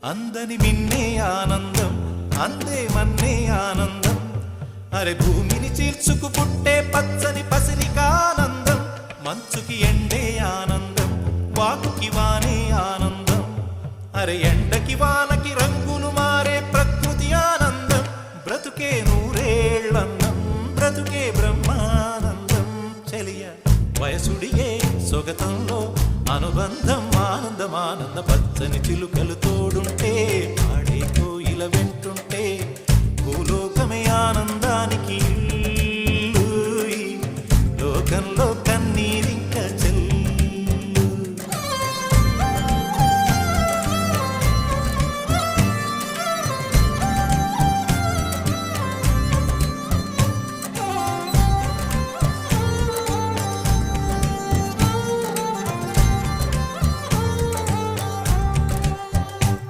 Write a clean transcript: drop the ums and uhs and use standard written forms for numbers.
అందని మిన్నే ఆనందం అందే మన్నే ఆనందం అరే భూమిని చీల్చుకు పుట్టే పచ్చని పసిరికానందం మంచుకి ఎండే ఆనందం వాకుకి వానే ఆనందం అరే ఎండకి వానకి రంగులు మారే ప్రకృతి ఆనందం బ్రతుకే నూరేళ్ళన్నం బ్రతుకే బ్రహ్మానందం చెలియ వయసుడిగే సొగతంలో అనుబంధం ఆనందమానంద పచ్చని చిలుకలు తోడు